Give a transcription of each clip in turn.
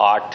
8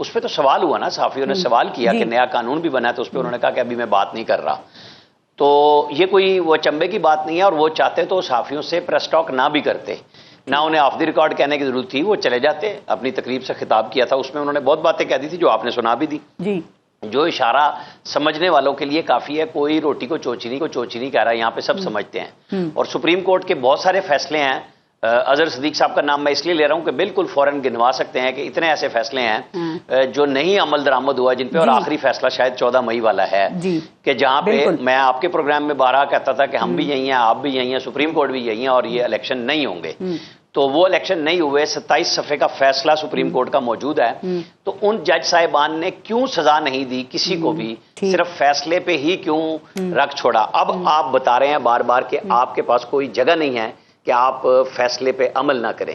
اس پہ تو سوال ہوا نا, صحافیوں نے سوال کیا کہ نیا قانون بھی بنا ہے, تو اس پہ انہوں نے کہا کہ ابھی میں بات نہیں کر رہا. تو یہ کوئی وہ چمبے کی بات نہیں ہے, اور وہ چاہتے تو صحافیوں سے پریس ٹاک نہ بھی کرتے, نہ انہیں آف دی ریکارڈ کہنے کی ضرورت تھی, وہ چلے جاتے. اپنی تقریب سے خطاب کیا تھا, اس میں انہوں نے بہت باتیں کہہ دی تھی جو آپ نے سنا بھی دی, جو اشارہ سمجھنے والوں کے لیے کافی ہے. کوئی روٹی کو چوچی نہیں کہہ رہا, یہاں پہ سب سمجھتے ہیں. اور سپریم کورٹ کے بہت سارے فیصلے ہیں, اظہر صدیق صاحب کا نام میں اس لیے لے رہا ہوں کہ بالکل فوراً گنوا سکتے ہیں کہ اتنے ایسے فیصلے ہیں جو نہیں عمل درآمد ہوا جن پہ, اور آخری فیصلہ شاید 14 مئی والا ہے, کہ جہاں پہ میں آپ کے پروگرام میں بارہا کہتا تھا کہ ہم بھی یہی ہیں, آپ بھی یہی ہیں, سپریم کورٹ بھی یہی ہیں, اور یہ الیکشن نہیں ہوں گے. تو وہ الیکشن نہیں ہوئے, 27 صفحے کا فیصلہ سپریم کورٹ کا موجود ہے. تو ان جج صاحبان نے کیوں سزا نہیں دی کسی کو بھی, صرف فیصلے پہ ہی کیوں رکھ چھوڑا؟ اب آپ بتا رہے ہیں بار بار کہ آپ کے پاس کوئی جگہ نہیں ہے کہ آپ فیصلے پہ عمل نہ کریں.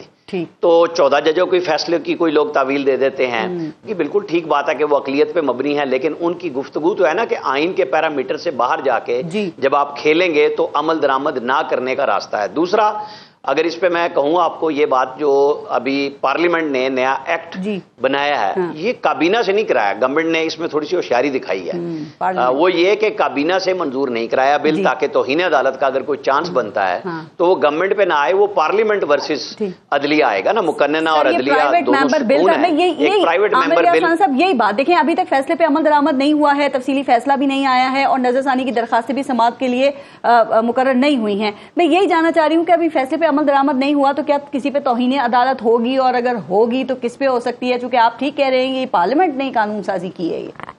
تو 14 ججوں کے فیصلے کی کوئی لوگ تعویل دے دیتے ہیں. یہ بالکل ٹھیک بات ہے کہ وہ اقلیت پہ مبنی ہے, لیکن ان کی گفتگو تو ہے نا کہ آئین کے پیرامیٹر سے باہر جا کے جب آپ کھیلیں گے تو عمل درآمد نہ کرنے کا راستہ ہے. دوسرا, اگر اس پہ میں کہوں آپ کو, یہ بات جو ابھی پارلیمنٹ نے نیا ایکٹ بنایا ہے, یہ کابینہ سے نہیں کرایا, گورنمنٹ نے اس میں تھوڑی سی ہوشیاری دکھائی ہے. وہ یہ کہ کابینہ سے منظور نہیں کرایا بل, تاکہ توہین عدالت کا اگر کوئی چانس بنتا ہے تو وہ گورنمنٹ پہ نہ آئے, وہ پارلیمنٹ ورسز عدلیہ آئے گا نا, مقننہ اور عدلیہ دونوں سکون ہے. ایک پرائیویٹ ممبر بل. صاحب یہی بات دیکھیں, ابھی تک فیصلے پہ عمل درآمد نہیں ہوا ہے, تفصیلی فیصلہ بھی نہیں آیا ہے, اور نظر ثانی کی درخواستیں بھی سماعت کے لیے مقرر نہیں ہوئی ہیں. میں یہی جاننا چاہ رہی ہوں کہ ابھی فیصلے پہ عمل درآمد نہیں ہوا تو کیا کسی پہ توہین عدالت ہوگی, اور اگر ہوگی تو کس پہ ہو سکتی ہے؟ چونکہ آپ ٹھیک کہہ رہے ہیں یہ پارلیمنٹ نے قانون سازی کی ہے. یہ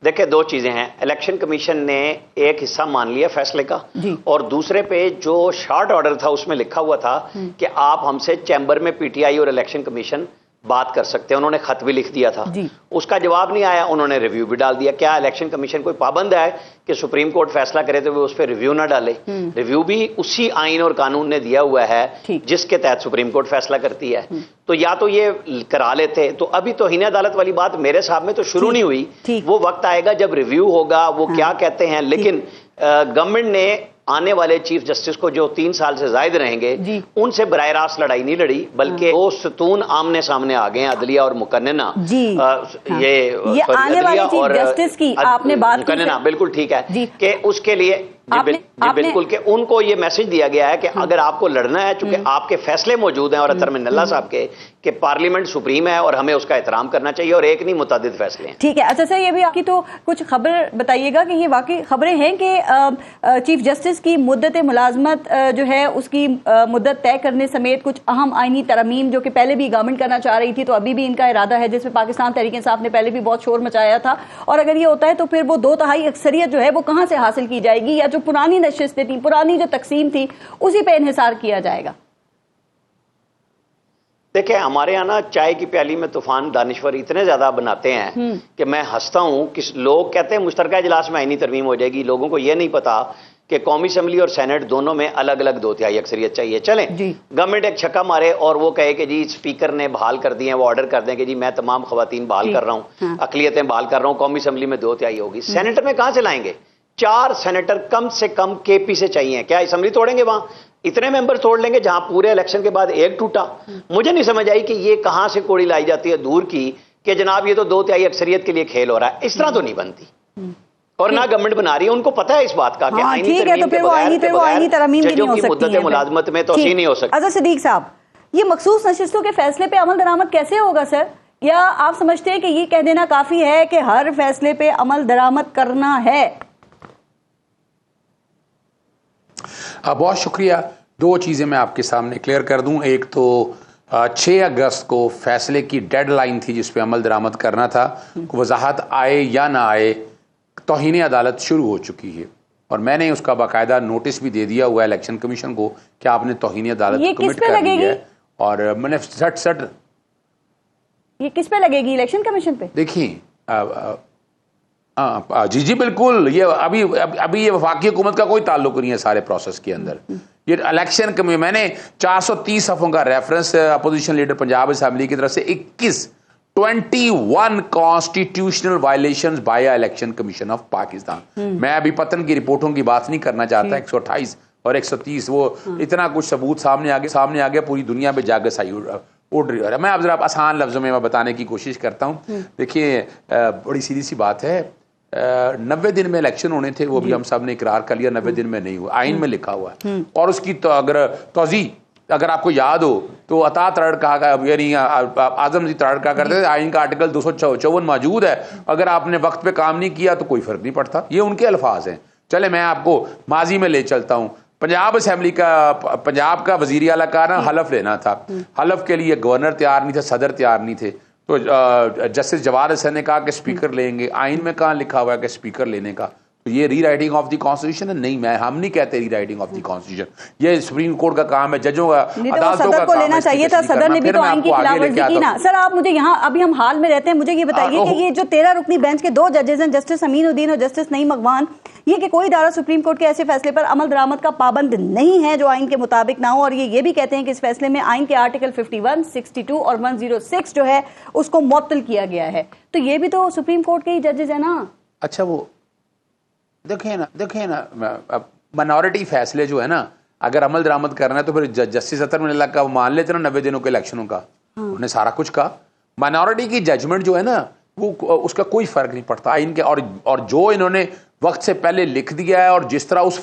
دیکھیں, دو چیزیں ہیں. الیکشن کمیشن نے ایک حصہ مان لیا فیصلے کا, اور دوسرے پہ جو شارٹ آرڈر تھا اس میں لکھا ہوا تھا کہ آپ ہم سے چیمبر میں پی ٹی آئی اور الیکشن کمیشن بات کر سکتے ہیں. انہوں نے خط بھی لکھ دیا تھا, اس کا جواب نہیں آیا, انہوں نے ریویو بھی ڈال دیا. کیا الیکشن کمیشن کوئی پابند ہے کہ سپریم کورٹ فیصلہ کرے تو وہ اس پہ ریویو نہ ڈالے؟ ریویو بھی اسی آئین اور قانون نے دیا ہوا ہے جس کے تحت سپریم کورٹ فیصلہ کرتی ہے. تو یا تو یہ کرا لیتے. تو ابھی توہین عدالت والی بات میرے صاحب میں تو شروع نہیں ہوئی, وہ وقت آئے گا جب ریویو ہوگا, وہ کیا کہتے ہیں. لیکن گورنمنٹ نے آنے والے چیف جسٹس کو جو 3 سال سے زائد رہیں گے ان سے براہ راست لڑائی نہیں لڑی, بلکہ وہ ستون آمنے سامنے آ گئے ہیں, عدلیہ اور مقننہ. یہ آنے والے چیف جسٹس کی آپ نے بات کی, مقننہ بالکل ٹھیک ہے کہ اس کے لیے بالکل کہ ان کو یہ میسج دیا گیا ہے کہ اگر آپ کو لڑنا ہے, چونکہ آپ کے فیصلے موجود ہیں اور اطہر من اللہ صاحب کے, کہ پارلیمنٹ سپریم ہے اور ہمیں اس کا احترام کرنا چاہیے, اور ایک نہیں متعدد فیصلے ہیں. ٹھیک ہے. اچھا سر, یہ بھی آپ کی تو کچھ خبر بتائیے گا کہ یہ واقعی خبریں ہیں کہ چیف جسٹس کی مدت ملازمت جو ہے اس کی مدت طے کرنے سمیت کچھ اہم آئینی ترامیم جو کہ پہلے بھی گورنمنٹ کرنا چاہ رہی تھی, تو ابھی بھی ان کا ارادہ ہے, جس میں پاکستان تحریک انصاف نے پہلے بھی بہت شور مچایا تھا, اور اگر یہ ہوتا ہے تو پھر وہ 2/3 اکثریت جو ہے وہ کہاں سے حاصل کی جائے گی, یا جو پرانی نشستیں تھیں, پرانی جو تقسیم تھی, اسی پہ انحصار کیا جائے گا؟ دیکھیں, ہمارے یہاں نا چائے کی پیالی میں طوفان دانشور اتنے زیادہ بناتے ہیں کہ میں ہنستا ہوں. لوگ کہتے ہیں مشترکہ اجلاس میں آئینی ترمیم ہو جائے گی, لوگوں کو یہ نہیں پتا کہ قومی اسمبلی اور سینٹ دونوں میں الگ الگ 2/3 اکثریت چاہیے. چلیں, گورنمنٹ ایک چھکا مارے اور وہ کہے کہ جی اسپیکر نے بحال کر دیے ہیں, وہ آرڈر کر دیں کہ جی میں تمام خواتین بحال کر رہا ہوں, اقلیتیں بحال کر رہا ہوں, قومی اسمبلی میں 2/3 ہوگی. سینٹ میں کہاں سے لائیں گے؟ 4 سینیٹر کم سے کم کے پی سے چاہیے. کیا اسمبلی توڑیں گے وہاں؟ اتنے ممبر توڑ لیں گے جہاں پورے الیکشن کے بعد ایک ٹوٹا. مجھے نہیں سمجھ آئی کہ یہ کہاں سے کوڑی لائی جاتی ہے دور کی کہ جناب یہ تو 2/3 اکثریت کے لیے کھیل ہو رہا ہے. اس طرح تو نہیں بنتی, اور نہ گورنمنٹ بنا رہی ہے. ان کو پتا ہے اس بات کا کہ آئینی ترمیم کے بغیر ججوں کی مدت ملازمت میں توسیع نہیں ہو سکتی. اظہر صدیق صاحب, یہ مخصوص نشستوں کے فیصلے پہ عمل درآمد کیسے ہوگا سر؟ یا آپ سمجھتے ہیں کہ یہ کہہ دینا کافی ہے کہ ہر فیصلے پہ عمل درآمد کرنا ہے؟ بہت شکریہ. 2 چیزیں میں آپ کے سامنے کلیئر کر دوں. ایک تو 6 اگست کو فیصلے کی ڈیڈ لائن تھی جس پہ عمل درآمد کرنا تھا. وضاحت آئے یا نہ آئے, توہین عدالت شروع ہو چکی ہے, اور میں نے اس کا باقاعدہ نوٹس بھی دے دیا ہوا ہے الیکشن کمیشن کو کہ آپ نے توہین عدالت کمٹ کر دی ہے. اور میں نے سٹ یہ کس پہ لگے گی؟ الیکشن کمیشن پہ. دیکھیں جی بالکل, یہ ابھی یہ وفاقی حکومت کا کوئی تعلق نہیں ہے سارے پروسیس کے اندر. یہ الیکشن کمیشن, میں نے 430 صفحوں کا reference opposition leader Punjab assembly کی طرف سے 21 constitutional violations by election commission of Pakistan. میں ابھی پتن کی رپورٹوں کی بات نہیں کرنا چاہتا. 128 اور 130 وہ اتنا کچھ ثبوت سامنے آ گیا, پوری دنیا میں جاگس آئی. اڑ رہی ہے. میں اب ذرا آسان لفظوں میں بتانے کی کوشش کرتا ہوں. دیکھیے بڑی سیدھی سی بات ہے, 90 دن میں الیکشن ہونے تھے, وہ بھی ہم سب نے اقرار کر لیا 90 دن میں نہیں ہوا, آئین میں لکھا ہوا ہے. اور اس کی اگر توضیح اگر آپ کو یاد ہو تو عطا ترڑ کہا, یعنی اعظم جی ترڑ کہا کرتے تھے آئین کا آرٹیکل 254 موجود ہے, اگر آپ نے وقت پہ کام نہیں کیا تو کوئی فرق نہیں پڑتا. یہ ان کے الفاظ ہیں. چلے میں آپ کو ماضی میں لے چلتا ہوں. پنجاب اسمبلی کا, پنجاب کا وزیر اعلیٰ کا نا حلف لینا تھا. حلف کے لیے گورنر تیار نہیں تھے, صدر تیار نہیں تھے, تو جسٹس جواد حسن نے کہا کہ اسپیکر لیں گے. آئین میں کہاں لکھا ہوا ہے کہ اسپیکر لینے کا؟ تو یہ ری رائٹنگ آف دی کانسٹیٹیوشن ہے؟ نہیں, ہم نہیں کہتے ری رائٹنگ آف دی کانسٹیٹیوشن. یہ سپریم کورٹ کا کام ہے, ججوں کا, عدالتوں کا کام ہے. لینا چاہیے تھا, صدر نے بھی تو آئین کی خلاف ورزی کی نا. سر آپ مجھے یہاں ابھی ہم حال میں رہتے ہیں, مجھے یہ بتائیے کہ یہ جو 13 رکنی بینچ کے 2 ججز ہیں, جسٹس امین الدین اور جسٹس نعیم اقوان, یہ کہ کوئی ادارہ سپریم کورٹ کے ایسے فیصلے پر عمل درآمد کا پابند نہیں ہے جو آئین کے مطابق نہ ہو, اور یہ بھی کہتے ہیں کہ اس فیصلے میں آئین کے آرٹیکل 51, 62 اور 106 جو ہے اس کو معطل کیا گیا ہے. تو یہ بھی تو سپریم کورٹ کے ہی ججز ہیں نا. اچھا وہ دیکھیں نا منورٹی فیصلے جو ہے نا, اگر عمل درآمد کرنا ہے تو پھر جسٹس اطہر من اللہ کا مان لیتے نا 90 دنوں کے الیکشنوں کا, انہوں نے سارا کچھ کہا. منورٹی کی ججمنٹ جو ہے نا وہ اس کا کوئی فرق نہیں پڑتا آئین کے, اور جو انہوں نے وقت سے پہلے لکھ دیا ہے اور جس طرح اس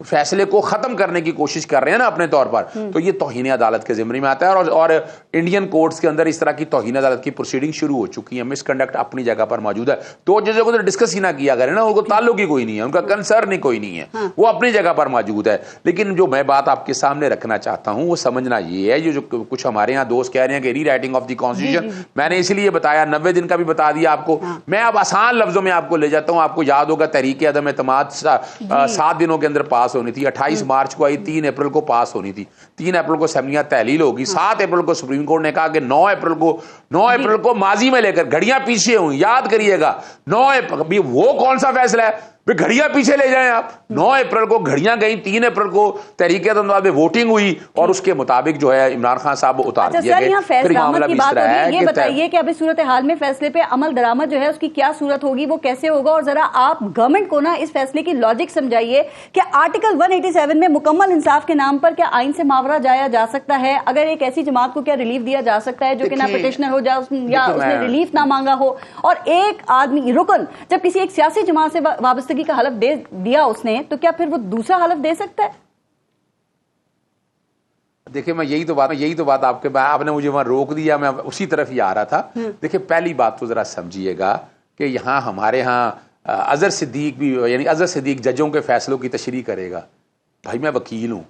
فیصلے کو ختم کرنے کی کوشش کر رہے ہیں نا اپنے طور پر, تو یہ توہین عدالت کے ذمے میں آتا ہے. اور انڈین کورٹس کے اندر اس طرح کی توہین عدالت کی پروسیڈنگ شروع ہو چکی ہے. مس کنڈکٹ اپنی جگہ پر موجود ہے. تو ججوں کو ڈسکس ہی نہ کیا کرے نا, ان کو تعلق ہی کوئی نہیں ہے, ان کا کنسرن ہی کوئی نہیں ہے, وہ اپنی جگہ پر موجود ہے. لیکن جو میں بات آپ کے سامنے رکھنا چاہتا ہوں وہ سمجھنا یہ ہے, جو کچھ ہمارے یہاں دوست کہہ رہے ہیں کہ ری رائٹنگ آف دی کانسٹیٹیوشن, میں نے اسی لیے بتایا 90 دن کا بھی بتا دیا آپ کو. میں اب آسان لفظوں میں آپ کو لے جاتا ہوں. آپ کو یاد ہوگا تحریک عدم اعتماد 7 دنوں کے اندر پاس ہونی تھی. 28 مارچ کو آئی, 3 اپریل کو پاس ہونی تھی. 3 اپریل کو اسمبلیاں تحلیل ہوگی. 7 اپریل کو سپریم کورٹ نے کہا کہ 9 اپریل کو ماضی میں لے کر گھڑیاں پیچھے ہوں. یاد کریے گا 9 اپریل, وہ کون سا فیصلہ ہے گھڑیاں پیچھے لے جائیں آپ. 9 اپریل کو گھڑیاں گئیں, 3 اپریل کو تحریک عدم اعتماد میں ووٹنگ ہوئی اور اس کے مطابق جو ہے عمران خان صاحب اتار دیے گئے. پھر معاملہ کی بات ہے. یہ بتائیے کہ ابھی صورتحال میں فیصلے پہ عمل درآمد جو ہے اس کی کیا صورت ہوگی, وہ کیسے ہوگا, اور ذرا آپ گورنمنٹ کو نا اس فیصلے کی لاجک سمجھائیے کہ آرٹیکل 187 میں مکمل انصاف کے نام پر کیا آئین سے ماورا جایا جا سکتا ہے؟ اگر ایک ایسی جماعت کو کیا ریلیف دیا جا سکتا ہے جو کہ نہ پٹیشنر ہو یا اس نے ریلیف نہ مانگا ہو, اور ایک آدمی رکن جب کسی ایک سیاسی جماعت سے وابستگی کا حلف دے دیا اس نے, تو کیا پھر وہ دوسرا حلف دے سکتا ہے؟ دیکھیں میں یہی تو بات آپ نے مجھے وہاں روک دیا, میں اسی طرف ہی آ رہا تھا. دیکھیں پہلی بات تو ذرا سمجھیے گا کہ یہاں ہمارے ہاں اظہر صدیق بھی, یعنی اظہر صدیق ججوں کے فیصلوں کی تشریح کرے گا. بھائی میں وکیل ہوں,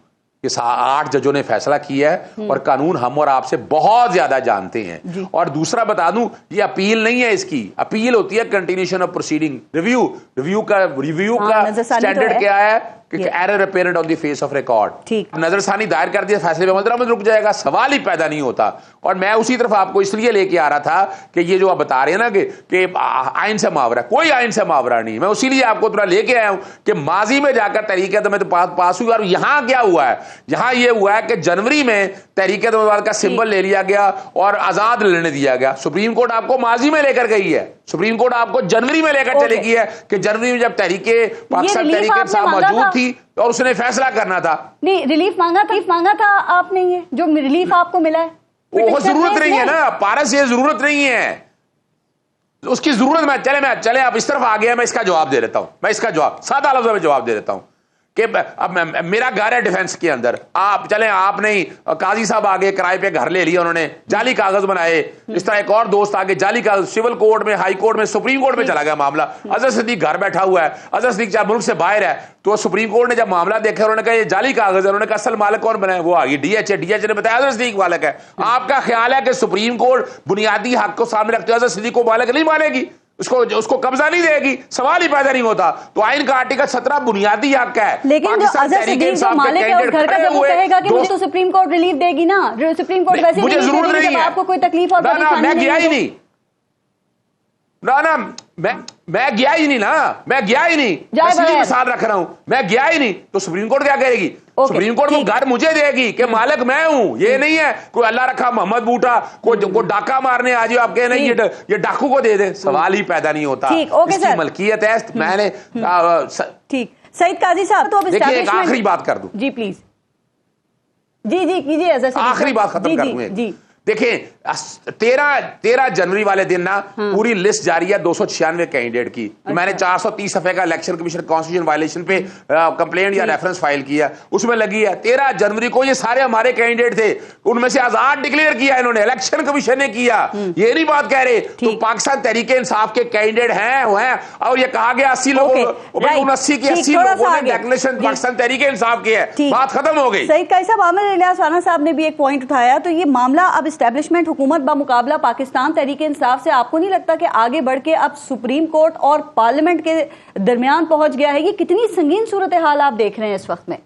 کہ 8 ججوں نے فیصلہ کیا ہے اور قانون ہم اور آپ سے بہت زیادہ جانتے ہیں. اور دوسرا بتا دوں, یہ اپیل نہیں ہے, اس کی اپیل ہوتی ہے کنٹینیوشن آف پروسیڈنگ, ریویو کا سٹینڈرڈ کیا ہے کہ error apparent on the face of record. نظر ثانی دائر کر دیا, فیصلے پہ عمل درآمد رک جائے گا, سوال ہی پیدا نہیں ہوتا. اور میں اسی طرف آپ کو اس لیے لے کے آ رہا تھا کہ یہ جو آپ بتا رہے ہیں نا کہ آئین سے ماورا, کوئی آئین سے ماورا نہیں. میں اسی لیے آپ کو تھوڑا لے کے آیا ہوں کہ ماضی میں جا کر تحریک عدم اعتماد پاس ہوئی, اور یہاں کیا ہوا ہے, یہاں یہ ہوا ہے کہ جنوری میں تحریک عدم اعتماد کا سمبل لے لیا گیا اور آزاد لڑنے دیا گیا. سپریم کورٹ آپ کو ماضی میں لے کر گئی ہے, سپریم کورٹ آپ کو جنوری میں لے کر چلے گئی ہے کہ جنوری میں جب تحریک پاکستان تحریک انصاف موجود تھی اور اس نے فیصلہ کرنا تھا. نہیں, ریلیف مانگا تھا آپ نے, یہ جو ریلیف آپ کو ملا ہے وہ ضرورت نہیں ہے نا پارس, یہ ضرورت نہیں ہے اس کی ضرورت. میں چلے آپ اس طرف آ گیا, میں اس کا جواب دے دیتا ہوں. میں اس کا جواب سادہ لفظوں میں جواب دے دیتا ہوں کہ اب میرا گھر ہے ڈیفنس کے اندر, آپ چلیں, آپ نہیں, قاضی صاحب آگے کرائے پہ گھر لے لیا, انہوں نے جعلی کاغذ بنائے, اس طرح ایک اور دوست آگے جعلی کاغذ, سول کورٹ میں, ہائی کورٹ میں, سپریم کورٹ میں چلا گیا معاملہ. اظہر صدیق گھر بیٹھا ہوا ہے, اظہر صدیق چاہے ملک سے باہر ہے, تو سپریم کورٹ نے جب معاملہ دیکھا انہوں نے کہا یہ جعلی کاغذ ہے, انہوں نے کہا اصل مالک کون بنا ہے, وہ آگے ڈی ایچ نے بتایا اظہر صدیق مالک ہے. آپ کا خیال ہے کہ سپریم کورٹ بنیادی حق کو سامنے رکھتے ہوئے اظہر صدیق کو مالک نہیں مانے گی, اس کو قبضہ نہیں دے گی, سوال ہی پیدا نہیں ہوتا. تو آئین کا آرٹیکل 17 بنیادی حق ہے. لیکن جو اظہر صدیق جو مالک ہے اس گھر کا, جب وہ کہے گا کہ مجھے تو سپریم کورٹ ریلیف دے گی نا, سپریم کورٹ ویسے مجھے ضرورت نہیں ہے, آپ کو کوئی تکلیف اور میں گیا ہی نہیں, میں گیا ہی نہیں نا, میں گیا ہی نہیں, مثال رکھ رہا ہوں, میں گیا ہی نہیں, تو سپریم کورٹ کیا کہے گی؟ سپریم کورٹ وہ گھر مجھے دے گی کہ مالک میں ہوں. یہ نہیں ہے کوئی اللہ رکھا محمد بوٹا کو ڈاکہ مارنے آ جائے, آپ کہے نہیں یہ ڈاکو کو دے دے, سوال ہی پیدا نہیں ہوتا. اس کی ملکیت ہے. میں نے ٹھیک. سعید قاضی صاحب, تو دیکھیے ایک آخری بات کر دوں جی پلیز. جی جی کیجیے آخری بات ختم کر دوں. جی دیکھیں 13 جنوری والے دن نا پوری لسٹ جاری ہے 296 کینڈیڈیٹ کی. میں نے 430 صفحے کا الیکشن کمیشن کانسٹیٹیوشن وائلیشن پہ کمپلینٹ یا ریفرنس فائل کیا, اس میں لگی ہے 13 جنوری کو یہ سارے ہمارے کینڈیڈیٹ تھے, ان میں سے آزاد ڈکلیئر کیا انہوں نے, الیکشن کمیشن نے کیا. یہ نہیں بات کہہ رہے تو پاکستان تحریک انصاف کے کینڈیڈیٹ ہیں اور یہ کہا گیا 80 لوگوں 80 کے 80 لوگوں نے ڈیکلریشن پاکستان تحریک انصاف کی ہے. بات ختم ہو گئی. سعید قائد صاحب, عامر الیاس رانا صاحب نے بھی ایک پوائنٹ اٹھایا, تو یہ معاملہ اب اسٹیبلشمنٹ حکومت بمقابلہ پاکستان تحریک انصاف سے آپ کو نہیں لگتا کہ آگے بڑھ کے اب سپریم کورٹ اور پارلیمنٹ کے درمیان پہنچ گیا ہے؟ یہ کتنی سنگین صورتحال آپ دیکھ رہے ہیں اس وقت میں؟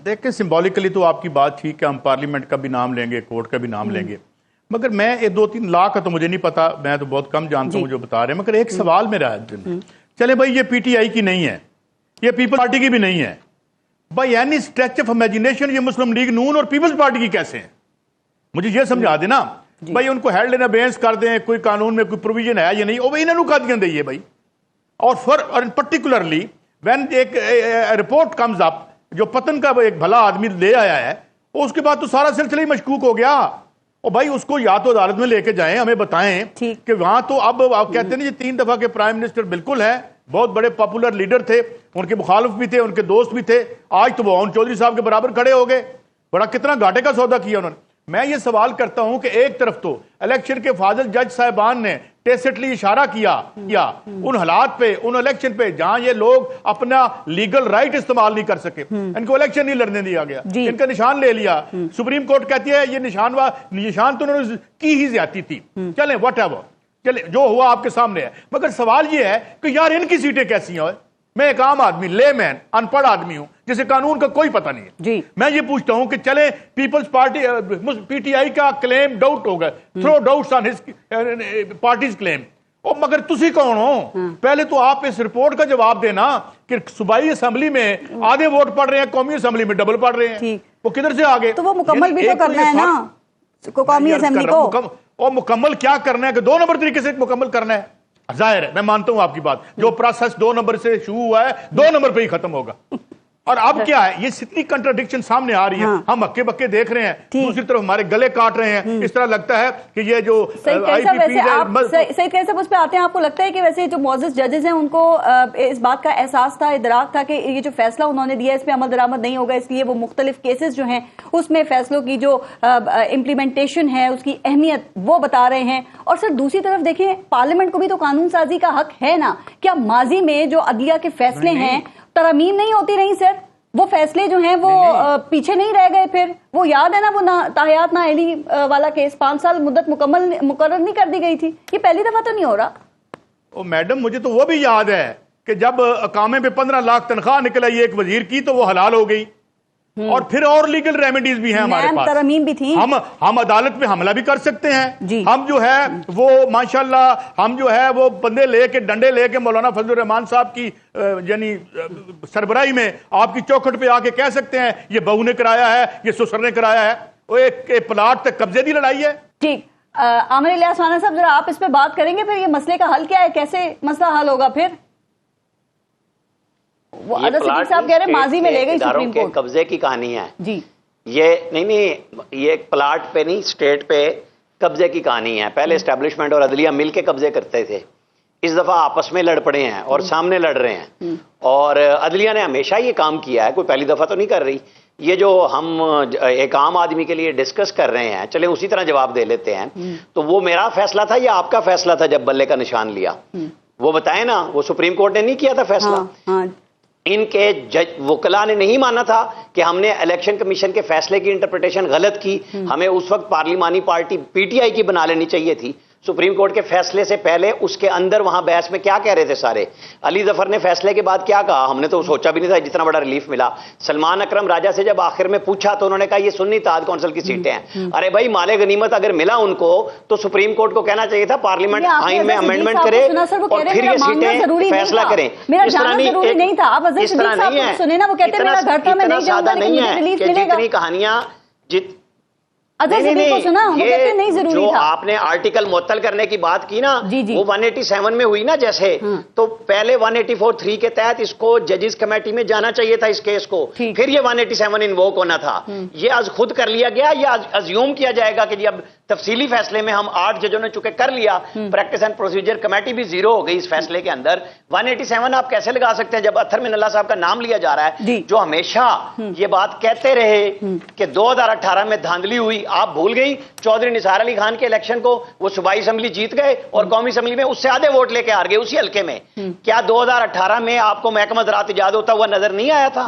دیکھیں سمبولیکلی تو آپ کی بات ٹھیک ہے, ہم پارلیمنٹ کا بھی نام لیں گے, کورٹ کا بھی نام لیں گے, مگر میں 2-3 لاکھ کا تو مجھے نہیں پتا, میں تو بہت کم جانتا ہوں جو بتا رہے ہیں, مگر ایک سوال میرا ہے. چلے بھائی یہ پی ٹی آئی کی نہیں ہے, یہ پیپلز پارٹی کی بھی نہیں ہے, by any stretch of imagination یہ مسلم لیگ نون اور پیپلز پارٹی کی کیسے ہیں؟ مجھے یہ سمجھا دینا بھائی, ان کو ہیلڈ ان ابینس کر دیں, کوئی قانون میں کوئی پروویژن ہے یا نہیں, وہ انہوں نے کہا دیں بھائی. اور پرٹیکولرلی وین ایک رپورٹ کمز اپ جو پتن کا ایک بھلا آدمی لے آیا ہے, اس کے بعد تو سارا سلسلہ ہی مشکوک ہو گیا. اور بھائی اس کو یا تو عدالت میں لے کے جائیں, ہمیں بتائیں کہ وہاں تو اب آپ کہتے ہیں یہ 3 دفعہ کے پرائم منسٹر بالکل ہے, بہت بڑے پاپولر لیڈر تھے, ان کے مخالف بھی تھے, ان کے دوست بھی تھے, آج تو وہ چودھری صاحب کے برابر کھڑے ہو گئے. بڑا کتنا گھاٹے کا سودا کیا انہوں نے. میں یہ سوال کرتا ہوں کہ ایک طرف تو الیکشن کے فاضل جج صاحبان نے ٹیسٹلی اشارہ کیا ان حالات پہ, ان الیکشن پہ جہاں یہ لوگ اپنا لیگل رائٹ استعمال نہیں کر سکے, ان کو الیکشن نہیں لڑنے دیا گیا, ان کا نشان لے لیا. سپریم کورٹ کہتی ہے یہ نشان تو انہوں نے کی ہی زیادتی تھی. چلیں واٹ ایور, چلیں جو ہوا آپ کے سامنے ہے, مگر سوال یہ ہے کہ یار ان کی سیٹیں کیسی ہیں؟ میں ایک عام آدمی, لے مین, ان پڑھ آدمی ہوں جسے قانون کا کوئی پتہ نہیں ہے. میں یہ پوچھتا ہوں کہ چلیں پیپلز پارٹی پی ٹی آئی کا کلیم ڈاؤٹ ہوگا, throw doubts on his parties claim, اور مگر تسی کون ہو؟ پہلے تو آپ اس رپورٹ کا جواب دینا کہ صوبائی اسمبلی میں آدھے ووٹ پڑ رہے ہیں, قومی اسمبلی میں ڈبل پڑ رہے ہیں, وہ کدھر سے آگے؟ تو وہ مکمل بھی تو کرنا ہے نا قومی اسمبلی کو, اور مکمل کیا کرنا ہے کہ 2 نمبر طریقے سے مکمل کرنا ہے. ظاہر ہے, میں مانتا ہوں آپ کی بات, جو پروسیس 2 نمبر سے شروع ہوا ہے 2 نمبر پہ ہی ختم ہوگا. اور اب کیا ہے, یہ اتنی کنٹراڈکشن سامنے آ رہی ہے, ہم ہکے بکے دیکھ رہے ہیں, دوسری طرف ہمارے گلے کاٹ رہے ہیں. اس طرح لگتا ہے کہ یہ جو سعید قائد صاحب اس پہ آتے ہیں, آپ کو لگتا ہے کہ ویسے جو معزز ججز ہیں ان کو اس بات کا احساس تھا, ادراک تھا کہ یہ جو فیصلہ انہوں نے دیا اس پہ عمل درآمد نہیں ہوگا, اس لیے وہ مختلف کیسز جو ہیں اس میں فیصلوں کی جو امپلیمنٹیشن ہے اس کی اہمیت وہ بتا رہے ہیں. اور سر دوسری طرف دیکھیں, پارلیمنٹ کو بھی تو قانون سازی کا حق ہے نا. کیا ماضی میں جو عدلیہ کے فیصلے ہیں ترامیم نہیں ہوتی رہی سر؟ وہ فیصلے جو ہیں وہ پیچھے نہیں رہ گئے؟ پھر وہ یاد ہے نا, وہ تاحیات نااہلی والا کیس 5 سال مدت مقرر نہیں کر دی گئی تھی, یہ پہلی دفعہ تو نہیں ہو رہا. او میڈم, مجھے تو وہ بھی یاد ہے کہ جب اقامے پہ 15 لاکھ تنخواہ نکل آئی ایک وزیر کی تو وہ حلال ہو گئی, اور پھر اور لیگل ریمیڈیز بھی ہیں ہمارے پاس, ترامیم بھی تھی. ہم عدالت پہ حملہ بھی کر سکتے ہیں. ہم جو ہے وہ ماشاءاللہ ہم جو ہے وہ بندے لے کے, ڈنڈے لے کے مولانا فضل الرحمان صاحب کی یعنی سربراہی میں آپ کی چوکھٹ پہ آ کے کہہ سکتے ہیں یہ بہو نے کرایا ہے, یہ سسر نے کرایا ہے. وہ ایک پلاٹ تک قبضے دی لڑائی ہے. ٹھیک, عامر الیاس رانا صاحب ذرا آپ اس پہ بات کریں گے, پھر یہ مسئلے کا حل کیا ہے, کیسے مسئلہ حل ہوگا؟ پھر وہ صدیق صاحب کہہ رہے ماضی میں لے گئی سپریم کورٹ, قبضے کی کہانی ہے جی. یہ نہیں, یہ پلاٹ پہ نہیں, اسٹیٹ پہ قبضے کی کہانی ہے. پہلے اسٹیبلشمنٹ اور عدلیہ مل کے قبضے کرتے تھے, اس دفعہ آپس میں لڑ پڑے ہیں اور سامنے لڑ رہے ہیں. اور عدلیہ نے ہمیشہ یہ کام کیا ہے, کوئی پہلی دفعہ تو نہیں کر رہی. یہ جو ہم ایک عام آدمی کے لیے ڈسکس کر رہے ہیں, چلیں اسی طرح جواب دے لیتے ہیں. تو وہ میرا فیصلہ تھا یا آپ کا فیصلہ تھا جب بلے کا نشان لیا؟ وہ بتائیں نا, وہ سپریم کورٹ نے نہیں کیا تھا فیصلہ. ان کے وکلا نے نہیں مانا تھا کہ ہم نے الیکشن کمیشن کے فیصلے کی انٹرپریٹیشن غلط کی, ہمیں اس وقت پارلیمانی پارٹی پی ٹی آئی کی بنا لینی چاہیے تھی. سپریم کورٹ کے فیصلے سے پہلے اس کے اندر وہاں بحث میں کیا کہہ رہے تھے سارے؟ علی ظفر نے فیصلے کے بعد کیا کہا؟ ہم نے تو سوچا بھی نہیں تھا جتنا بڑا ریلیف ملا. سلمان اکرم راجہ سے جب آخر میں پوچھا تو انہوں نے کہا یہ سنی اتحاد کونسل کی سیٹیں ہیں. ارے بھائی, مال غنیمت اگر ملا ان کو تو سپریم کورٹ کو کہنا چاہیے تھا پارلیمنٹ آئین میں امینڈمنٹ کرے اور پھر یہ سیٹیں فیصلہ کریں. اس طرح نہیں ہے, اتنا سادہ نہیں ہے کہ جتنی کہانیاں اظہر صدیق کو سنا، وہ کہتے ہیں نہیں ضروری جو تھا. آپ نے آرٹیکل معطل کرنے کی بات کی نا، جی جی. وہ 187 میں ہوئی نا جیسے، تو پہلے 184(3) کے تحت اس کو ججز کمیٹی میں جانا چاہیے تھا اس کیس کو، پھر یہ 187 انووک ہونا تھا. یہ از خود کر لیا گیا، یہ ازیوم کیا جائے گا کہ جی اب تفصیلی فیصلے میں ہم 8 ججوں نے چونکہ کر لیا، پریکٹس اینڈ پروسیجر کمیٹی بھی زیرو ہو گئی اس فیصلے کے اندر. 187 آپ کیسے لگا سکتے ہیں جب اطہر من اللہ صاحب کا نام لیا جا رہا ہے، جو ہمیشہ یہ بات کہتے رہے کہ 2018 میں دھاندلی ہوئی. آپ بھول گئی چودھری نثار علی خان کے الیکشن کو، وہ صوبائی اسمبلی جیت گئے اور قومی اسمبلی میں اس سے آدھے ووٹ لے کے ہار گئے اسی حلقے میں. کیا 2018 میں آپ کو محکمہ زراعت ایجاد ہوتا ہوا نظر نہیں آیا تھا؟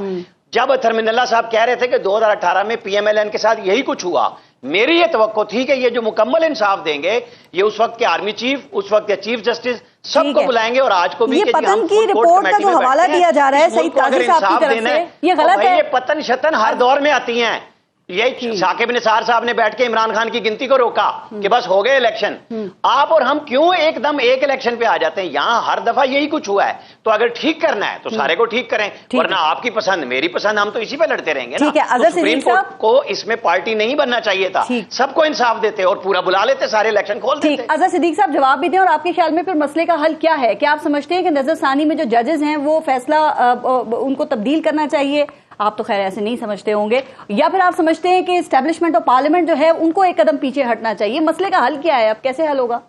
جب اطہر من اللہ صاحب کہہ رہے تھے کہ 2018 میں پی ایم ایل این کے ساتھ یہی کچھ ہوا، میری یہ توقع تھی کہ یہ جو مکمل انصاف دیں گے، یہ اس وقت کے آرمی چیف، اس وقت کے چیف جسٹس سب کو بلائیں گے، اور آج کو بھی یہ پتن کی رپورٹ کا جو حوالہ دیا جا رہا ہے سعید قاضی صاحب کی طرف سے، یہ غلط ہے. یہ پتن شتن ہر دور میں آتی ہیں. یہ ثاقب نثار صاحب نے بیٹھ کے عمران خان کی گنتی کو روکا کہ بس ہو گئے الیکشن. آپ اور ہم کیوں ایک دم ایک الیکشن پہ آ جاتے ہیں؟ یہاں ہر دفعہ یہی کچھ ہوا ہے. تو اگر ٹھیک کرنا ہے تو سارے کو ٹھیک کریں، ورنہ آپ کی پسند میری پسند، ہم تو اسی پہ لڑتے رہیں گے نا. تو سپریم کورٹ کو اس میں پارٹی نہیں بننا چاہیے تھا، سب کو انصاف دیتے اور پورا بلا لیتے، سارے الیکشن کھول دیتے. اظہر صدیق صاحب جواب بھی دیں، اور آپ کے خیال میں پھر مسئلے کا حل کیا ہے؟ کیا آپ سمجھتے ہیں کہ نظر ثانی میں جو ججز ہیں وہ فیصلہ ان کو تبدیل کرنا چاہیے؟ آپ تو خیر ایسے نہیں سمجھتے ہوں گے. یا پھر آپ سمجھتے ہیں کہ اسٹیبلشمنٹ اور پارلیمنٹ جو ہے ان کو ایک قدم پیچھے ہٹنا چاہیے؟ مسئلے کا حل کیا ہے؟ اب کیسے حل ہوگا؟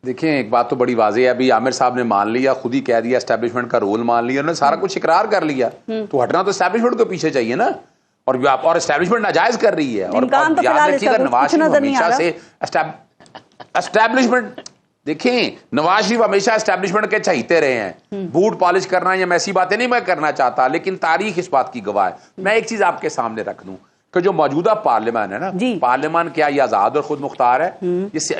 دیکھیں ایک بات تو بڑی واضح ہے، ابھی عامر صاحب نے مان لیا، خود ہی کہہ دیا اسٹیبلشمنٹ کا رول مان لیا، انہوں نے سارا کچھ اقرار کر لیا، تو ہٹنا تو اسٹیبلشمنٹ کو پیچھے چاہیے نا. اور اسٹیبلشمنٹ ناجائز کر رہی ہے. اور یاد رکھیے گا نواز شریف ہمیشہ سے اسٹیبلشمنٹ، دیکھیں نواز شریف ہمیشہ اسٹیبلشمنٹ کے چاہتے رہے ہیں. بوٹ پالش کرنا یا میں ایسی باتیں نہیں میں کرنا چاہتا، لیکن تاریخ اس بات کی گواہ ہے. میں ایک چیز آپ کے سامنے رکھ دوں کہ جو موجودہ پارلیمان ہے نا، پارلیمان کیا یہ آزاد اور خود مختار ہے؟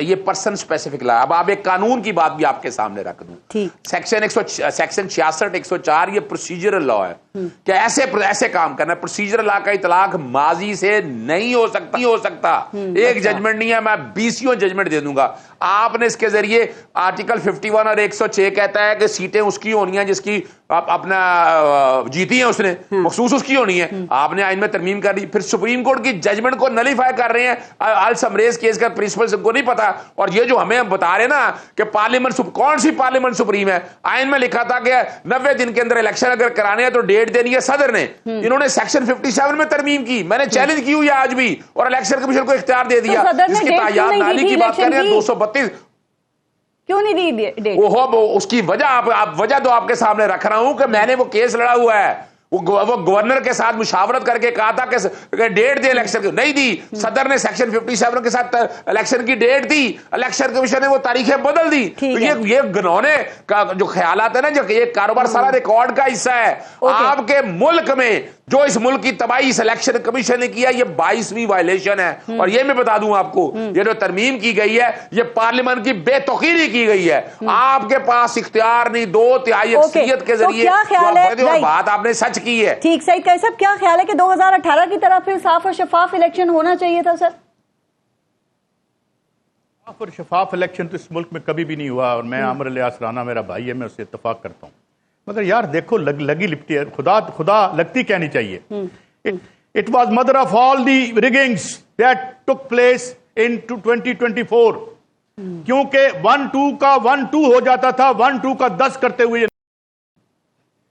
یہ پرسن سپیسیفک لا. اب آپ ایک قانون کی بات بھی آپ کے سامنے رکھ دوں، سیکشن 66 104 یہ پروسیجرل لا ہے کہ ایسے کام کرنا ہے. پروسیجرل لا کا اطلاق ماضی سے نہیں ہو سکتا. ایک ججمنٹ نہیں ہے، میں 20 ججمنٹ دے دوں گا. آپ نے اس کے ذریعے آرٹیکل 51 اور 106 کہتا ہے کہ سیٹیں اس کی ہونی ہیں جس کی اپنا جیتی ہیں، اس نے مخصوص اس کی ہونی ہے. آپ نے آئین میں ترمیم کر دی، پھر سپریم کورٹ کی ججمنٹ کو نلیفائی کر رہے ہیں. السمریز کیس کا پرنسپل سب کو نہیں پتا. اور یہ جو ہمیں بتا رہے نا کہ پارلیمنٹ، کون سی پارلیمنٹ سپریم ہے؟ آئین میں لکھا تھا کہ 90 دن کے اندر الیکشن اگر کرانے ہیں تو ڈیٹ دینی ہے صدر نے. انہوں نے سیکشن 57 میں ترمیم کی، میں نے چیلنج کی ہوئی آج بھی، اور الیکشن کمیشن کو اختیار دے دیا. جس کی تعیاد نالی کی بات کر رہے ہیں 232 کیوں نہیں دی ڈیٹ؟ اس کی وجہ تو آپ کے سامنے رکھ رہا ہوں کہ میں نے وہ کیس لڑا ہوا ہے. وہ گورنر کے ساتھ مشاورت کر کے کہا تھا کہ ڈیٹ دے الیکشن کی، نہیں دی. صدر نے سیکشن 57 کے ساتھ الیکشن کی ڈیٹ دی، الیکشن کمیشن نے وہ تاریخیں بدل دی. تو یہ گنونے کا جو خیالات ہے نا، جو یہ کاروبار سارا ریکارڈ کا حصہ ہے. آپ کے ملک میں جو اس ملک کی تباہی اس الیکشن کمیشن نے کیا، یہ 22ویں وائلیشن ہے. اور یہ میں بتا دوں آپ کو، یہ جو ترمیم کی گئی ہے یہ پارلیمنٹ کی بے توقیری کی گئی ہے. آپ کے پاس اختیار نہیں، 2/3 اکثریت کے ذریعے بات آپ نے سچ کی ہے. ٹھیک. سعید قاضی صاحب کیا خیال ہے کہ 2018 کی طرف پھر صاف اور شفاف الیکشن ہونا چاہیے تھا؟ سر صاف اور شفاف الیکشن تو اس ملک میں کبھی بھی نہیں ہوا، اور میں عامر الیاس رانا میرا بھائی ہے، میں اس سے اتفاق کرتا ہوں. مگر یار دیکھو لگی لپٹی ہے، خدا لگتی کہنی چاہیے. It was mother of all the riggings that took place in 2024. کیونکہ 1-2 کا 1-2 ہو جاتا تھا، 1-2 کا 10 کرتے ہوئے.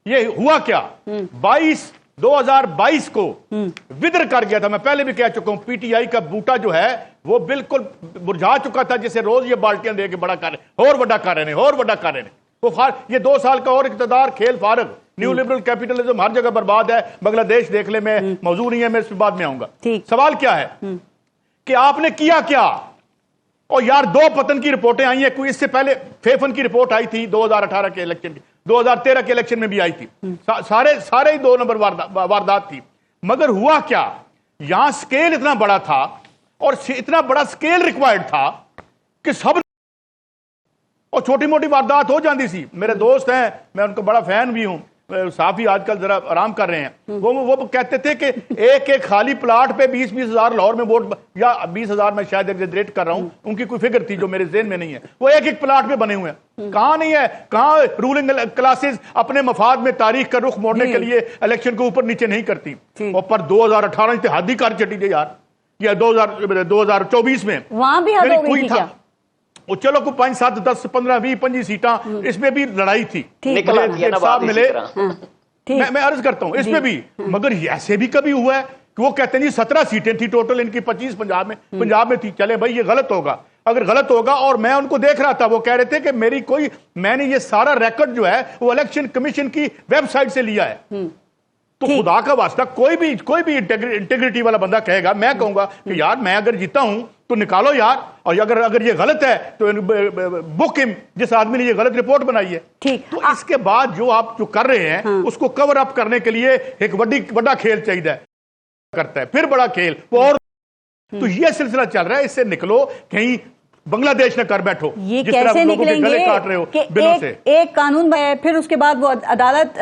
یہ ہوا کیا؟ 2022 کو ودر کر گیا تھا. میں پہلے بھی کہہ چکا ہوں، پی ٹی آئی کا بوٹا جو ہے وہ بالکل مرجھا چکا تھا، جسے روز یہ بالٹیاں دے کے بڑا کر رہے اور بڑا کر رہے ہیں. یہ 2 سال کا اور اقتدار کھیل فارغ. نیو لبرل کیپٹلزم ہر جگہ برباد ہے. بنگلہ دیش دیکھ لے، میں موضوع نہیں ہے، میں اس پہ بعد میں آؤں گا. سوال کیا ہے کہ آپ نے کیا کیا؟ اور یار 2 پتن کی رپورٹیں آئی ہیں. کوئی اس سے پہلے فیفن کی رپورٹ آئی تھی 2018 کے الیکشن کی، 2013 کے الیکشن میں بھی آئی تھی. سارے ہی 2 نمبر واردات تھی. مگر ہوا کیا؟ یہاں سکیل اتنا بڑا تھا اور اتنا بڑا سکیل ریکوائرڈ تھا کہ سب، اور چھوٹی موٹی واردات ہو جاندی سی. میرے دوست ہیں، میں ان کا بڑا فین بھی ہوں، صحافی آج کل ذرا آرام کر رہے ہیں، وہ کہتے تھے کہ ایک ایک خالی پلاٹ پہ 20-20 ہزار لاہور میں ووٹ، یا 20 ہزار میں شاید ایگزیجریٹ کر رہا ہوں، ان کی کوئی فگر تھی جو میرے ذہن میں نہیں ہے، وہ ایک ایک پلاٹ پہ بنے ہوئے ہیں. کہاں نہیں ہے، کہاں رولنگ کلاسز اپنے مفاد میں تاریخ کا رخ موڑنے کے لیے الیکشن کو اوپر نیچے نہیں کرتی. اور پر 2018 سے حد ہی کر چٹی تھے یار، یا 2024 میں وہاں بھی حد ہو گئی تھی کیا؟ وہ چلو کو 5 7 10 15 20 25 سیٹاں، اس میں بھی لڑائی تھی، صاحب ملے. میں عرض کرتا ہوں اس میں بھی، مگر ایسے بھی کبھی ہوا ہے کہ وہ کہتے ہیں جی 17 سیٹیں تھی ٹوٹل، ان کی 25 پنجاب میں تھی. چلے بھائی یہ غلط ہوگا، اگر غلط ہوگا، اور میں ان کو دیکھ رہا تھا، وہ کہہ رہے تھے کہ میں نے یہ سارا ریکارڈ جو ہے وہ الیکشن کمیشن کی ویب سائٹ سے لیا ہے. تو خدا کا واسطہ کوئی بھی انٹیگریٹی والا بندہ کہے گا، میں کہوں گا کہ یار میں اگر جیتا ہوں تو نکالو یار، اور اگر یہ غلط ہے تو بک ہم، جس آدمی نے یہ غلط رپورٹ بنائی ہے. تو اس کے بعد جو آپ جو کر رہے ہیں اس کو کور اپ کرنے کے لیے ایک بڑا کھیل چاہیے کرتا ہے، پھر بڑا کھیل اور تو یہ سلسلہ چل رہا ہے. اس سے نکلو، کہیں بنگلہ دیش نہ کر بیٹھو. یہ کیسے نکلیں گے کہ ایک قانون ہے، پھر اس کے بعد وہ عدالت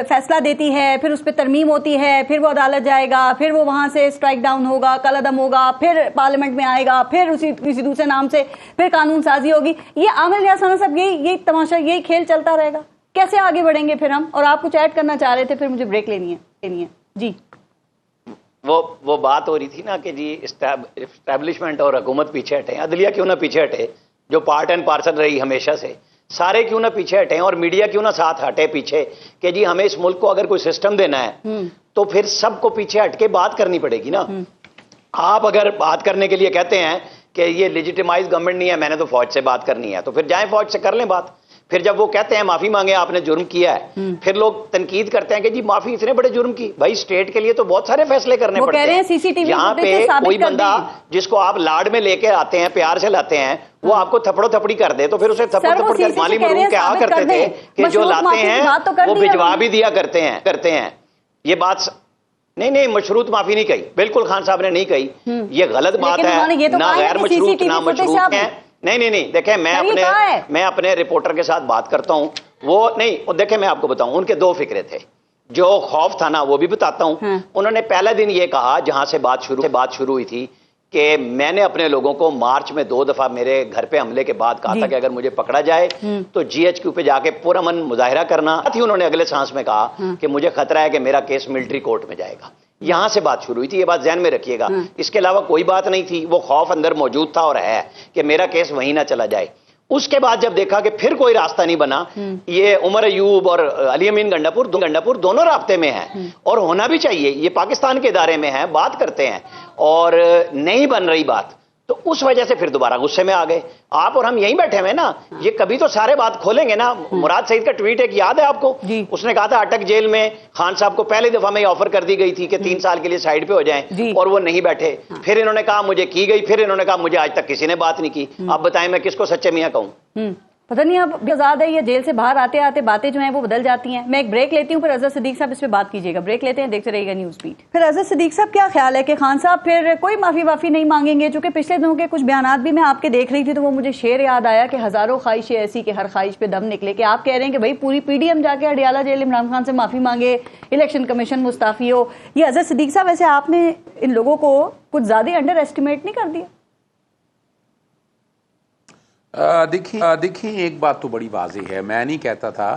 فیصلہ دیتی ہے، پھر اس پہ ترمیم ہوتی ہے، پھر وہ عدالت جائے گا، پھر وہ وہاں سے اسٹرائک ڈاؤن ہوگا، کل عدم ہوگا، پھر پارلیمنٹ میں آئے گا، پھر کسی دوسرے نام سے پھر قانون سازی ہوگی. یہ عامر ریاض ثنا صاحب یہی تماشا، یہی کھیل چلتا رہے گا. کیسے آگے بڑھیں گے پھر ہم؟ اور آپ کچھ ایڈ کرنا چاہ رہے تھے، پھر مجھے بریک لینی ہے جی. وہ بات ہو رہی تھی نا کہ جی اسٹیبلشمنٹ اور حکومت پیچھے ہٹیں، عدلیہ کیوں نہ پیچھے ہٹے جو پارٹ اینڈ پارسل رہی ہمیشہ سے، سارے کیوں نہ پیچھے ہٹیں، اور میڈیا کیوں نہ ساتھ ہٹے پیچھے کہ جی ہمیں اس ملک کو اگر کوئی سسٹم دینا ہے تو پھر سب کو پیچھے ہٹ کے بات کرنی پڑے گی نا. آپ اگر بات کرنے کے لیے کہتے ہیں کہ یہ لیجیٹیمائز گورنمنٹ نہیں ہے، میں نے تو فوج سے بات کرنی ہے، تو پھر جائیں فوج سے کر لیں بات. پھر جب وہ کہتے ہیں معافی مانگے آپ نے جرم کیا ہے، پھر لوگ تنقید کرتے ہیں کہ جی معافی اتنے بڑے جرم کی. بھائی اسٹیٹ کے لیے تو بہت سارے فیصلے کرنے پڑتے ہیں. یہاں پہ کوئی بندہ جس کو آپ لاڈ میں لے کے آتے ہیں، پیار سے لاتے ہیں، وہ آپ کو تھپڑو تھپڑی کر دے تو پھر اسے تھپڑ کر مالی مرحوم کیا کرتے تھے کہ جو لاتے ہیں وہ بھجوا بھی دیا کرتے ہیں. یہ بات نہیں مشروط معافی نہیں کہی، بالکل خان صاحب نے نہیں کہی، یہ غلط بات ہے. نہ غیر مشروط نہ مشروط ہیں. نہیں دیکھیں میں اپنے رپورٹر کے ساتھ بات کرتا ہوں، وہ نہیں دیکھیں میں آپ کو بتاؤں ان کے 2 فکرے تھے. جو خوف تھا نا وہ بھی بتاتا ہوں. انہوں نے پہلا دن یہ کہا جہاں سے بات شروع ہوئی تھی کہ میں نے اپنے لوگوں کو مارچ میں 2 دفعہ میرے گھر پہ حملے کے بعد کہا تھا کہ اگر مجھے پکڑا جائے تو GHQ پہ جا کے پرامن مظاہرہ کرنا تھی. انہوں نے اگلے سانس میں کہا کہ مجھے خطرہ ہے کہ میرا کیس ملٹری کورٹ میں جائے گا. یہاں سے بات شروع ہوئی تھی، یہ بات ذہن میں رکھیے گا. اس کے علاوہ کوئی بات نہیں تھی. وہ خوف اندر موجود تھا اور ہے کہ میرا کیس وہیں نہ چلا جائے. اس کے بعد جب دیکھا کہ پھر کوئی راستہ نہیں بنا، یہ عمر ایوب اور علی امین گنڈا پور دونوں رابطے میں ہیں اور ہونا بھی چاہیے، یہ پاکستان کے ادارے میں ہیں، بات کرتے ہیں اور نہیں بن رہی بات، تو اس وجہ سے پھر دوبارہ غصے میں آ گئے. آپ اور ہم یہیں بیٹھے ہوئے نا، یہ کبھی تو سارے بات کھولیں گے نا. مراد سعید کا ٹویٹ ایک یاد ہے آپ کو؟ اس نے کہا تھا اٹک جیل میں خان صاحب کو پہلی دفعہ میں آفر کر دی گئی تھی کہ 3 سال کے لیے سائیڈ پہ ہو جائیں اور وہ نہیں بیٹھے. پھر انہوں نے کہا مجھے کی گئی، پھر انہوں نے کہا مجھے آج تک کسی نے بات نہیں کی. اب بتائیں میں کس کو سچے میاں کہوں؟ پتہ نہیں اب آزاد ہے یا جیل سے باہر آتے آتے باتیں جو ہیں وہ بدل جاتی ہیں. میں ایک بریک لیتی ہوں، پھر اظہر صدیق صاحب اس پہ بات کیجیے گا. بریک لیتے ہیں، دیکھتے رہیے گا نیوز بیٹ. پھر اظہر صدیق صاحب کیا خیال ہے کہ خان صاحب پھر کوئی معافی نہیں مانگیں گے؟ چونکہ پچھلے دنوں کے کچھ بیانات بھی میں آپ کے دیکھ رہی تھی تو وہ مجھے شعر یاد آیا کہ ہزاروں خواہشیں ایسی کہ ہر خواہش پہ دم نکلے، کہ آپ کہہ رہے ہیں کہ بھائی پوری PDM جا کے اڈیالہ جیل عمران خان سے معافی مانگے، الیکشن کمیشن مستعفی ہو. یہ اظہر صدیق صاحب ویسے آپ نے ان لوگوں کو کچھ زیادہ انڈر ایسٹیمیٹ نہیں کر دیا؟ دیکھیں ایک بات تو بڑی واضح ہے. میں نہیں کہتا تھا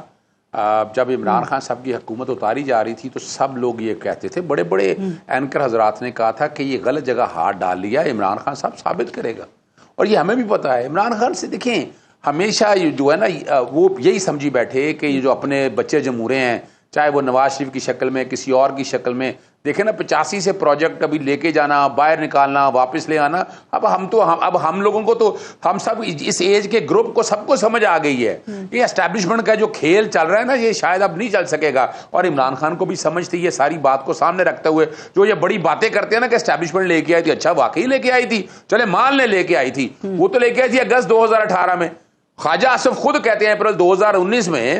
جب عمران خان صاحب کی حکومت اتاری جا رہی تھی تو سب لوگ یہ کہتے تھے، بڑے بڑے اینکر حضرات نے کہا تھا کہ یہ غلط جگہ ہاتھ ڈال لیا، عمران خان صاحب ثابت کرے گا. اور یہ ہمیں بھی پتا ہے. عمران خان سے دیکھیں ہمیشہ جو ہے نا وہ یہی سمجھی بیٹھے کہ یہ جو اپنے بچے جمہورے ہیں، چاہے وہ نواز شریف کی شکل میں کسی اور کی شکل میں، دیکھیں نا 85 سے پروجیکٹ ابھی لے کے جانا، باہر نکالنا، واپس لے آنا. اب ہم لوگوں کو تو ہم سب اس ایج کے گروپ کو سب کو سمجھ آ گئی ہے. یہ اسٹیبلشمنٹ کا جو کھیل چل رہا ہے نا یہ شاید اب نہیں چل سکے گا. اور عمران خان کو بھی سمجھ تھی یہ ساری بات کو سامنے رکھتے ہوئے، جو یہ بڑی باتیں کرتے ہیں نا کہ اسٹیبلشمنٹ لے کے آئی تھی. اچھا واقعی لے کے آئی تھی، چلے مان نے لے کے آئی تھی. وہ تو لے کے آئی تھی اگست 2018 میں. خواجہ آصف خود کہتے ہیں اپریل 2019 میں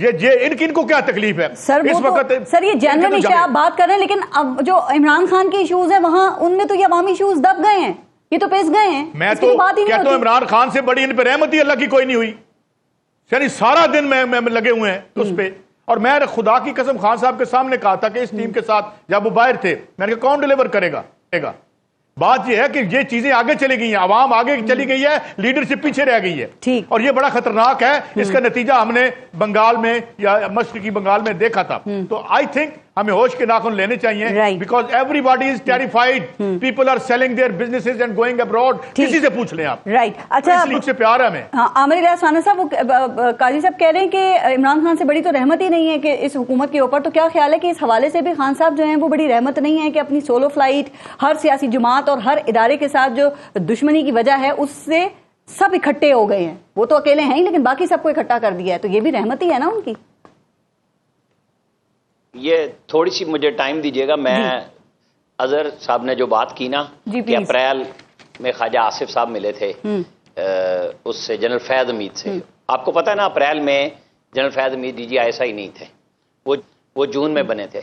ان کو کیا تکلیف ہے سر؟ اس وقت سر یہ جنرل ایشو آپ بات کر رہے ہیں، لیکن اب جو عمران خان کے ایشوز ہیں وہاں ان میں تو یہ عوامی ایشوز دب گئے ہیں، یہ تو پیس گئے ہیں. میں تو کہتا ہوں عمران خان سے بڑی ان پہ رحمت ہی اللہ کی کوئی نہیں ہوئی. یعنی سارا دن میں لگے ہوئے ہیں اس پہ. اور میں خدا کی قسم خان صاحب کے سامنے کہا تھا کہ اس ٹیم کے ساتھ جب وہ باہر تھے میں نے کہا کون ڈیلیور کرے گا. بات یہ ہے کہ یہ چیزیں آگے چلی گئی ہیں، عوام آگے چلی گئی ہے، لیڈرشپ پیچھے رہ گئی ہے، اور یہ بڑا خطرناک ہے. اس کا نتیجہ ہم نے بنگال میں یا مشرقی بنگال میں دیکھا تھا. تو آئی تھنک ہمیں ہوش کے ناخن لینے چاہیے، because everybody is terrified, people are selling their businesses and going abroad. کسی سے پوچھ لیں آپ. رائٹ. اچھا اس ملک سے پیار ہے ہمیں. عامر الیاس رانا صاحب، وہ قاضی صاحب کہہ رہے ہیں کہ عمران خان سے بڑی تو رحمت ہی نہیں ہے کہ اس حکومت کے اوپر. تو کیا خیال ہے کہ اس حوالے سے بھی خان صاحب جو ہیں وہ بڑی رحمت نہیں ہے کہ اپنی سولو فلائٹ ہر سیاسی جماعت اور ہر ادارے کے ساتھ جو دشمنی کی وجہ ہے اس سے سب اکٹھے ہو گئے ہیں؟ وہ تو اکیلے ہیں ہی لیکن باقی سب کو اکٹھا کر دیا ہے، تو یہ بھی رحمت ہی ہے نا ان کی. یہ تھوڑی سی مجھے ٹائم دیجیے گا. میں اظہر صاحب نے جو بات کی نا کہ اپریل میں خواجہ آصف صاحب ملے تھے اس سے جنرل فیض حمید سے. آپ کو پتا ہے نا اپریل میں general Faiz Hamid D G I S I نہیں تھے، وہ جون میں بنے تھے.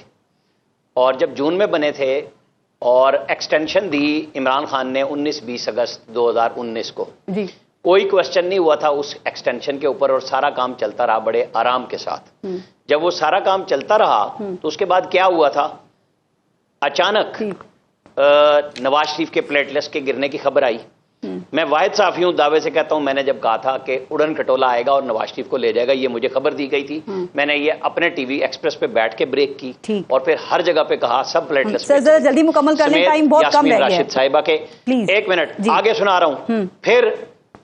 اور جب جون میں بنے تھے اور ایکسٹینشن دی عمران خان نے 19-20 اگست 2019 کو، کوئی کوشچن نہیں ہوا تھا اس ایکسٹینشن کے اوپر، اور سارا کام چلتا رہا بڑے آرام کے ساتھ. جب وہ سارا کام چلتا رہا تو اس کے بعد کیا ہوا تھا؟ اچانک نواز شریف کے پلیٹلیٹس کے گرنے کی خبر آئی. میں واحد صحافی ہوں، دعوے سے کہتا ہوں میں نے جب کہا تھا کہ اڑن کھٹولا آئے گا اور نواز شریف کو لے جائے گا، یہ مجھے خبر دی گئی تھی. میں نے یہ اپنے ٹی وی ایکسپریس پہ بیٹھ کے بریک کی اور پھر ہر جگہ پہ کہا سب پلیٹلیٹس جلدی مکمل کرنے، ٹائم بہت کم رہ گیا ہے. راشد صاحبہ کے 1 منٹ آگے سنا رہا ہوں. پھر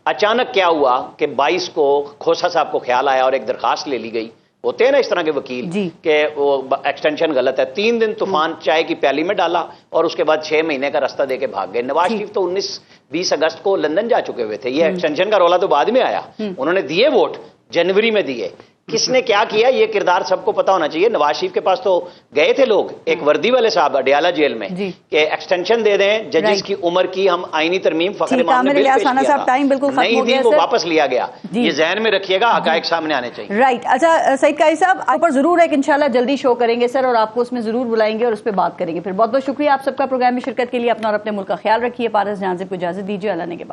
اچانک کیا ہوا کہ 22 کو کھوسا صاحب کو خیال آیا اور ایک درخواست لے لی گئی. ہوتے ہیں نا اس طرح کے وکیل کہ وہ ایکسٹینشن غلط ہے. 3 دن طوفان چائے کی پیالی میں ڈالا اور اس کے بعد 6 مہینے کا راستہ دے کے بھاگ گئے. نواز شریف تو 19-20 اگست کو لندن جا چکے ہوئے تھے. یہ ایکسٹینشن کا رولا تو بعد میں آیا. انہوں نے دیے ووٹ جنوری میں دیے. کس نے کیا کیا یہ کردار سب کو پتا ہونا چاہیے. نواز شریف کے پاس تو گئے تھے لوگ، ایک وردی والے صاحب اڈیالہ جیل میں، کہ ایکسٹینشن دے دیں ججز کی عمر کی. ہم آئینی ترمیم فخر امام نے بل پیش کیا تھا، نہیں دی، وہ واپس لیا گیا. یہ ذہن میں رکھیے گا، حقائق سامنے آنے چاہیے. رائٹ. اچھا سعید قاضی صاحب، آپ پر ضرور ایک انشاءاللہ جلدی شو کریں گے سر، اور آپ کو اس میں ضرور بلائیں گے اور اس پہ بات کریں گے. پھر بہت بہت شکریہ آپ سب کا پروگرام میں شرکت کے لیے. اپنا اور اپنے ملک کا خیال رکھیے. پارس جہاں سے کو اجازت دیجیے. اللہ نے کے بعد.